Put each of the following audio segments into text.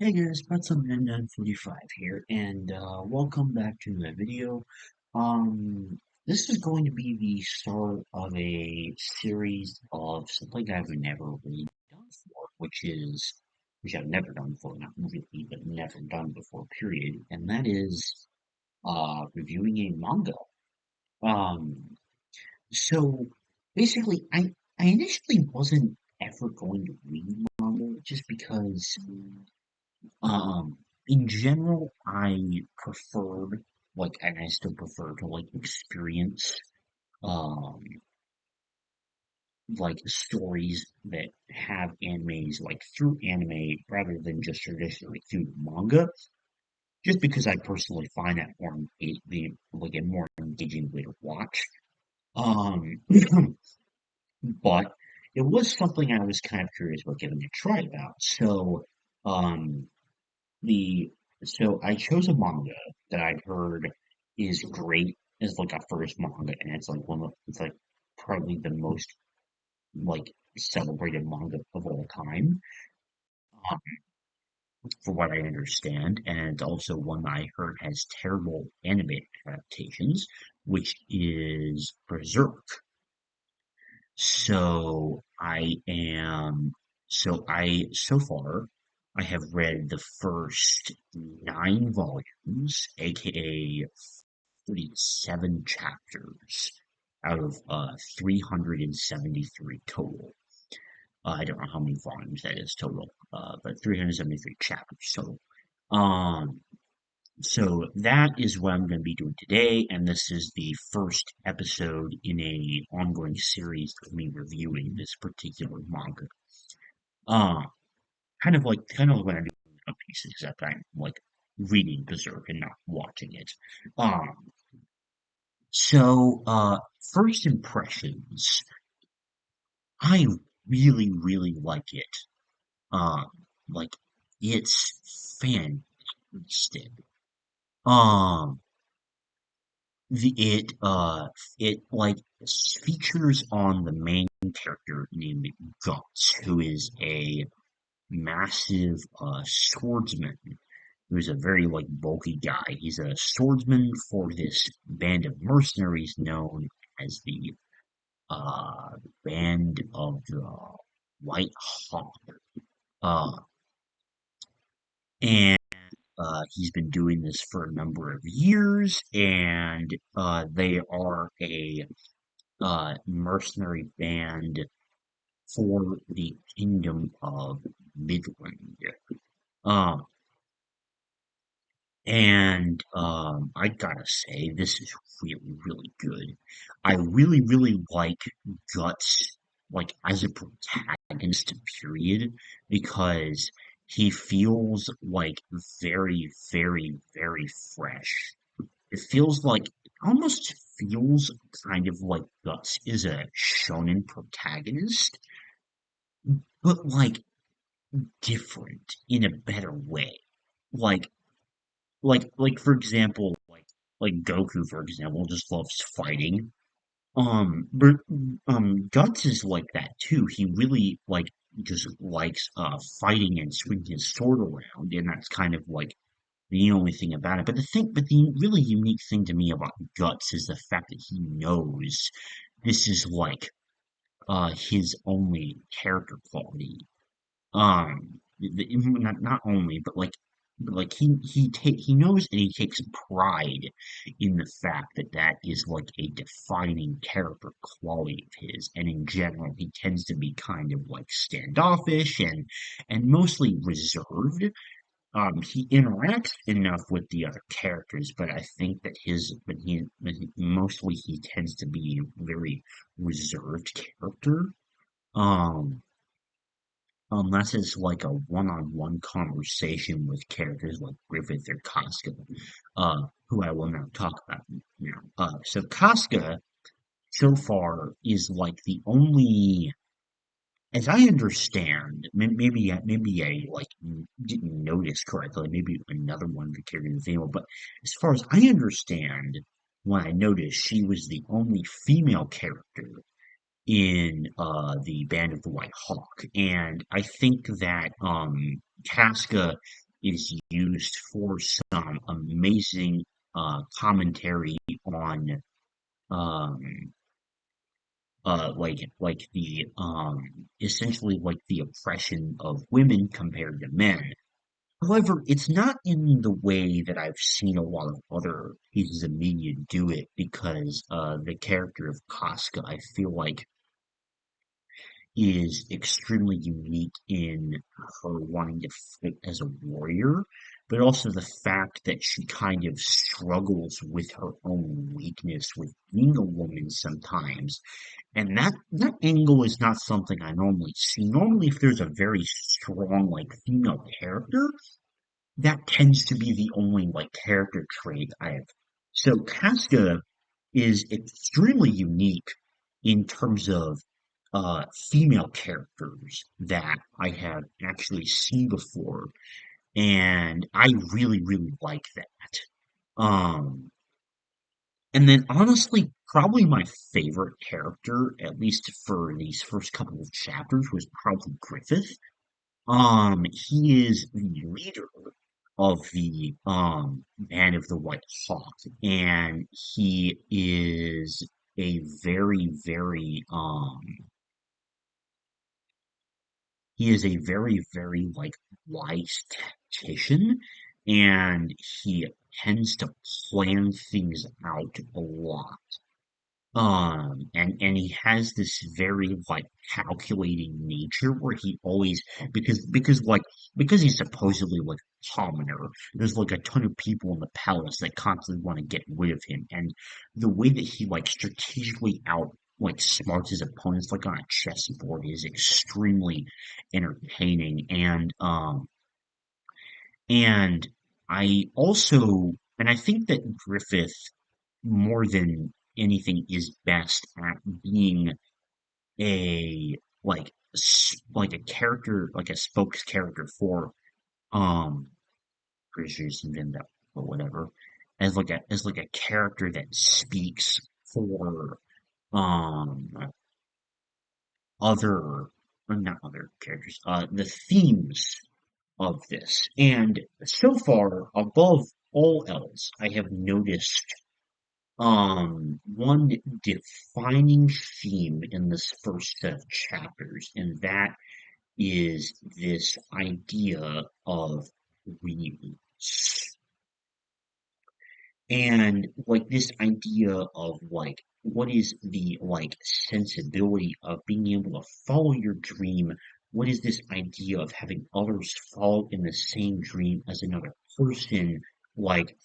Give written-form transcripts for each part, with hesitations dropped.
Hey guys, Pretzel945 here, and welcome back to the video. This is going to be the start of a series of something I've never really done before, which I've never done before, not really, but never done before, period, and that is reviewing a manga. Um, so basically, I initially wasn't ever going to read manga just because. Um, in general, I preferred, and I still prefer to, experience, um, stories that have animes, through anime rather than just traditionally through manga, just because I personally find that a more engaging way to watch. Um, but it was something I was kind of curious about giving a try about. Um, The I chose a manga that I've heard is great as a first manga, and it's probably the most celebrated manga of all time, um, for what I understand, and it's also one I heard has terrible anime adaptations, which is Berserk. So so far I have read the first 9 volumes, aka 37 chapters out of 373 total. I don't know how many volumes that is total, but 373 chapters total. Um, so that is what I'm going to be doing today, and this is the first episode in a ongoing series of me reviewing this particular manga. Uh, kind of what I'm doing in One Piece, except I'm reading Berserk and not watching it. Um, first impressions, I really, really like it. Um, like it's fantastic. Um, The it features on the main character named Guts, who is a massive swordsman. Who's a very bulky guy. He's a swordsman for this band of mercenaries known as the Band of the White Hawk. Uh, and he's been doing this for a number of years, and they are a mercenary band for the Kingdom of Midland. Um, I gotta say, this is really, really good. I really, really like Guts, as a protagonist, period, because he feels very, very, very fresh. It feels almost feels kind of like Guts is a shonen protagonist, but different in a better way. Like for example, Goku, for example, just loves fighting. But Guts is like that too. He really just likes fighting and swinging his sword around, and that's kind of the only thing about it. But the really unique thing to me about Guts is the fact that he knows this is his only character quality. Not only, but he knows and he takes pride in the fact that that is a defining character quality of his. And in general, he tends to be kind of standoffish and mostly reserved. He interacts enough with the other characters, but I think that mostly he tends to be a very reserved character. Um, Unless it's a one-on-one conversation with characters like Griffith or Casca, who I will now talk about now. So Casca, so far, is the only, as I understand, maybe I didn't notice correctly. Maybe another one of the characters is female, but as far as I understand, when I noticed, she was the only female character in the Band of the White Hawk, and I think that Casca is used for some amazing commentary on um like the essentially like the oppression of women compared to men. However, it's not in the way that I've seen a lot of other pieces of media do it because the character of Casca, I feel like, is extremely unique in her wanting to fit as a warrior, but also the fact that she kind of struggles with her own weakness with being a woman sometimes. And that angle is not something I normally see. Normally, if there's a very strong, like, female character, that tends to be the only, like, character trait I have. So Casca is extremely unique in terms of female characters that I have actually seen before, and I really, really like that. Um, and then honestly, probably my favorite character, at least for these first couple of chapters, was probably Griffith. He is the leader of the Band of the White Hawk, and a very, very he is a very, very like wise tactician, and he tends to plan things out a lot. And he has this very like calculating nature where he always because he's supposedly like a commoner, there's like a ton of people in the palace that constantly want to get rid of him, and the way that he like strategically out like smarts his opponents like on a chessboard is extremely entertaining, and I think that Griffith, more than anything, is best at being a like a character, like a spokes character for um British and Vinda or whatever, as like a character that speaks for um other or not other characters, the themes of this. And so far, above all else, I have noticed one defining theme in this first set of chapters, and that is this idea of dreams. And like this idea of like what is the like sensibility of being able to follow your dream? What is this idea of having others fall in the same dream as another person? Like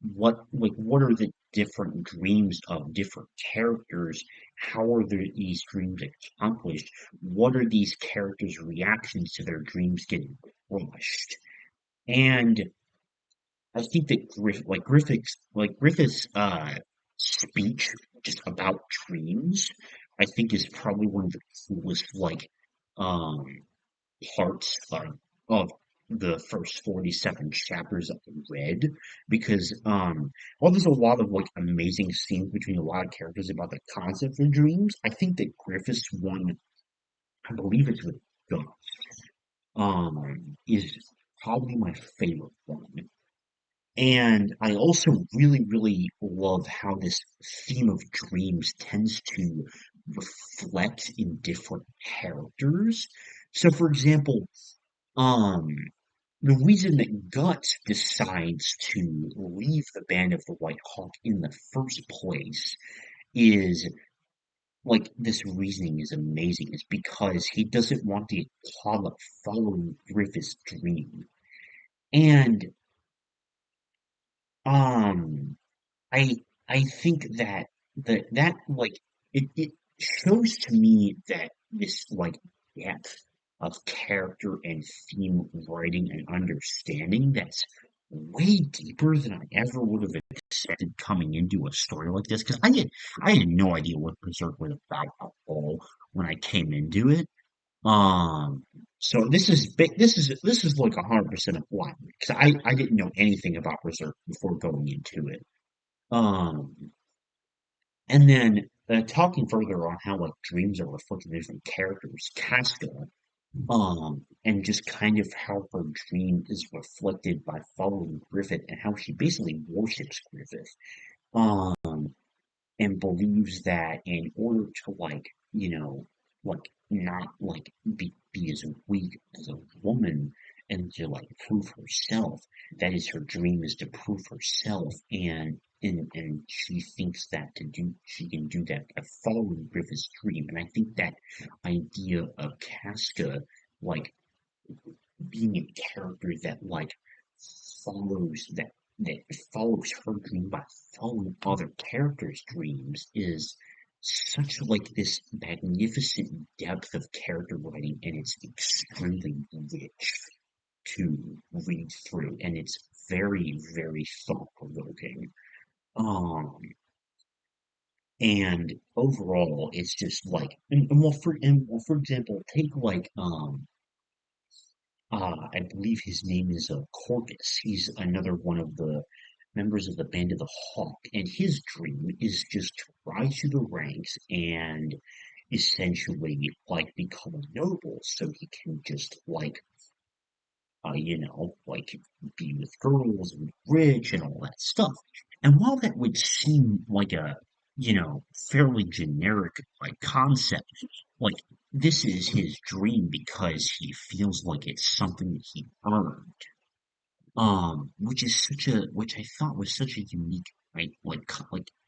what are the different dreams of different characters? How are these dreams accomplished? What are these characters' reactions to their dreams getting crushed? And I think that Griffith's speech just about dreams, I think is probably one of the coolest um parts of the first 47 chapters that I read because while there's a lot of like amazing scenes between a lot of characters about the concept of dreams, I think that Griffith's one, I believe it's with Gus, is probably my favorite one. And I also really, really love how this theme of dreams tends to reflect in different characters. So, for example, um, the reason that Guts decides to leave the Band of the White Hawk in the first place is like this reasoning is amazing. Is because he doesn't want to get caught up following Griffith's dream. And um I I think that that like it shows to me that this like depth of character and theme writing and understanding that's way deeper than I ever would have expected coming into a story like this because I had no idea what Berserk was about at all when I came into it. Um, so this is big. This is like 100% a blind because I didn't know anything about Berserk before going into it. Um, and then talking further on how like dreams are reflected in different characters, Casca, and just kind of how her dream is reflected by following Griffith and how she basically worships Griffith. Um, and believes that in order to like not like be as weak as a woman and to like prove herself, that is her dream is to prove herself and she thinks that to do she can do that by following Griffith's dream. And I think that idea of Casca like being a character that follows that that follows her dream by following other characters' dreams is such like this magnificent depth of character writing, and it's extremely rich to read through, and it's very, very thought provoking. Um, and overall, it's just like, for example, take I believe his name is Corvus. He's another one of the members of the Band of the Hawk, and his dream is just to rise through the ranks and essentially become a noble, so he can just like be with girls and rich and all that stuff. And while that would seem like a fairly generic concept, like this is his dream because he feels like it's something that he earned. Which I thought was such a unique,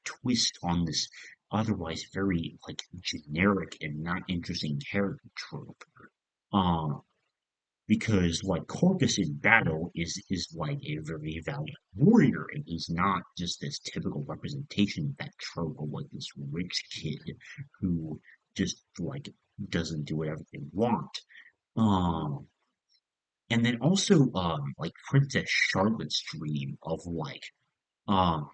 twist on this otherwise very generic and not interesting character trope. Um, because like Corvus in battle is like a very valiant warrior, and he's not just this typical representation of that trope of like this rich kid who just doesn't do whatever they want. Um, and then also like Princess Charlotte's dream of um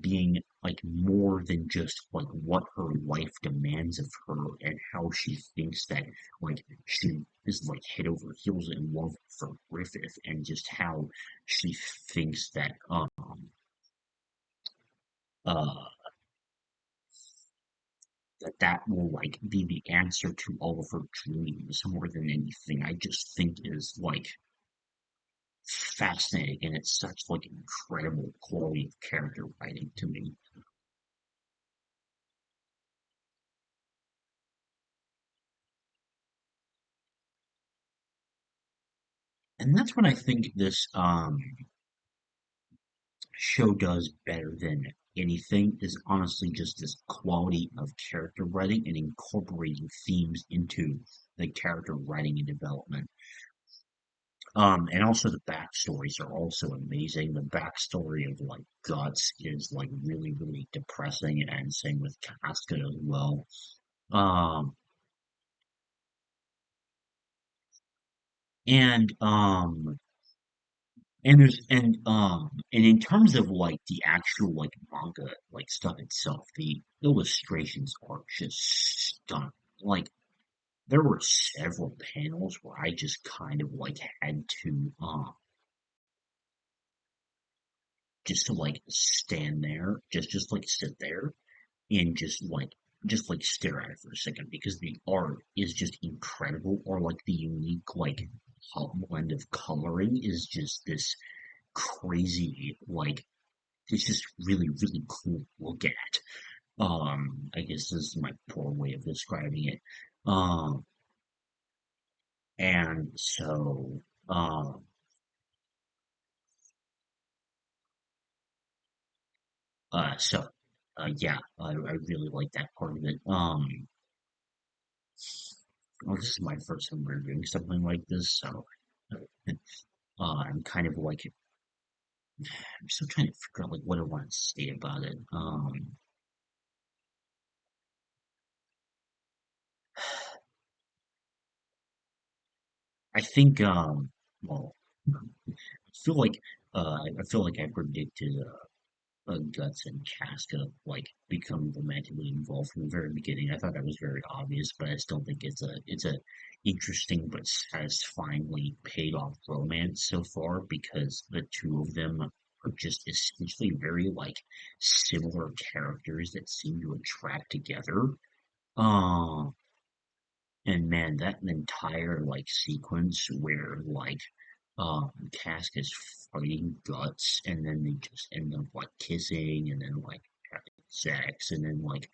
being more than just what her life demands of her, and how she thinks that she is head over heels in love for Griffith, and just how she thinks that uh that will be the answer to all of her dreams more than anything. I just think is fascinating, and it's such incredible quality of character writing to me. And that's what I think this show does better than anything, is honestly just this quality of character writing and incorporating themes into the character writing and development. And also the backstories are also amazing. The backstory of Guts is really, really depressing, and same with Casca as well. Um, and and in terms of the actual manga stuff itself, the illustrations are just stunning. Like there were several panels where I just kind of had to just to stand there, just sit there and just stare at it for a second, because the art is just incredible, or the unique blend of coloring is just this crazy it's just really, really cool to look at. I guess this is my poor way of describing it. Um, and so, um, so, yeah, I really like that part of it. Well, this is my first time reviewing something like this, so, I'm kind of I'm still trying to figure out what I want to say about it. I think, well, I feel I feel like I predicted, Guts and Casca become romantically involved from the very beginning. I thought that was very obvious, but I still think it's a interesting but satisfyingly paid off romance so far, because the two of them are just essentially very similar characters that seem to attract together. Um, And man, that entire like sequence where like Cask is fighting Guts and then they just end up like kissing and then like having sex and then like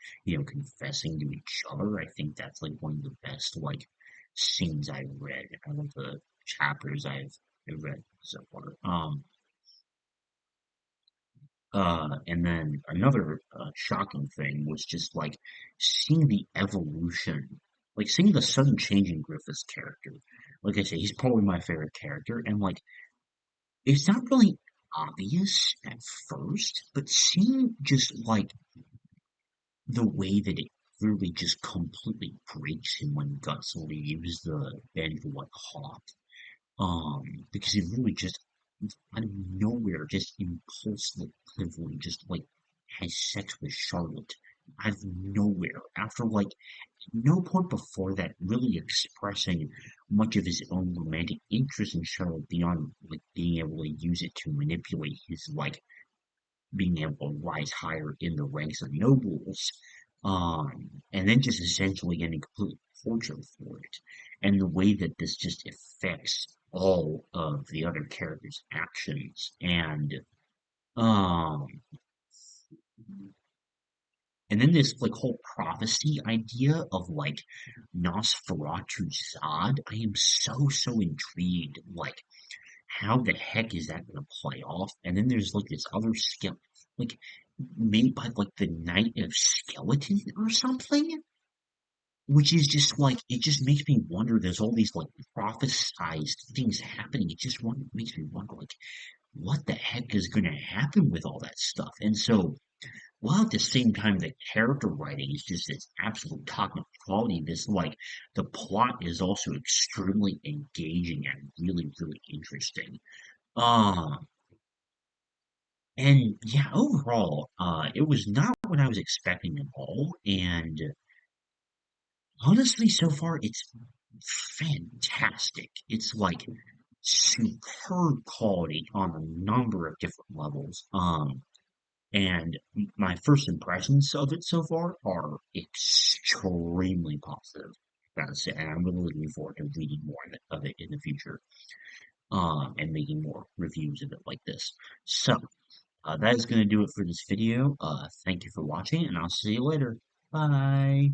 confessing to each other. I think that's like one of the best like scenes I've read out of the chapters I've read so far. And then another shocking thing was just like seeing the evolution, like seeing the sudden change in Griffith's character. Like I say, he's probably my favorite character, and like it's not really obvious at first, but seeing just like the way that it really just completely breaks him when Guts leaves the bend like hawk. Because he really just out of nowhere, just impulsively, just like has sex with Charlotte out of nowhere. After like no point before that really expressing much of his own romantic interest in Charlotte beyond like being able to use it to manipulate his like being able to rise higher in the ranks of nobles, and then just essentially getting completely tortured for it. And the way that this just affects all of the other characters' actions. Um, and then this like whole prophecy idea of like Nosferatu Zod, I am so intrigued. Like, how the heck is that gonna play off? And then there's like this other skill, like made by like the Knight of Skeleton or something, which is just like it just makes me wonder. There's all these like prophesized things happening. It just makes me wonder, like, what the heck is gonna happen with all that stuff? And so, while at the same time the character writing is just this absolute top-notch quality, this like the plot is also extremely engaging and really interesting. Uh, and yeah, overall, it was not what I was expecting at all. And honestly, so far, it's fantastic. It's like superb quality on a number of different levels. And my first impressions of it so far are extremely positive. Gotta say, and I'm really looking forward to reading more of it in the future, and making more reviews of it like this. So, that is going to do it for this video. Thank you for watching, and I'll see you later. Bye.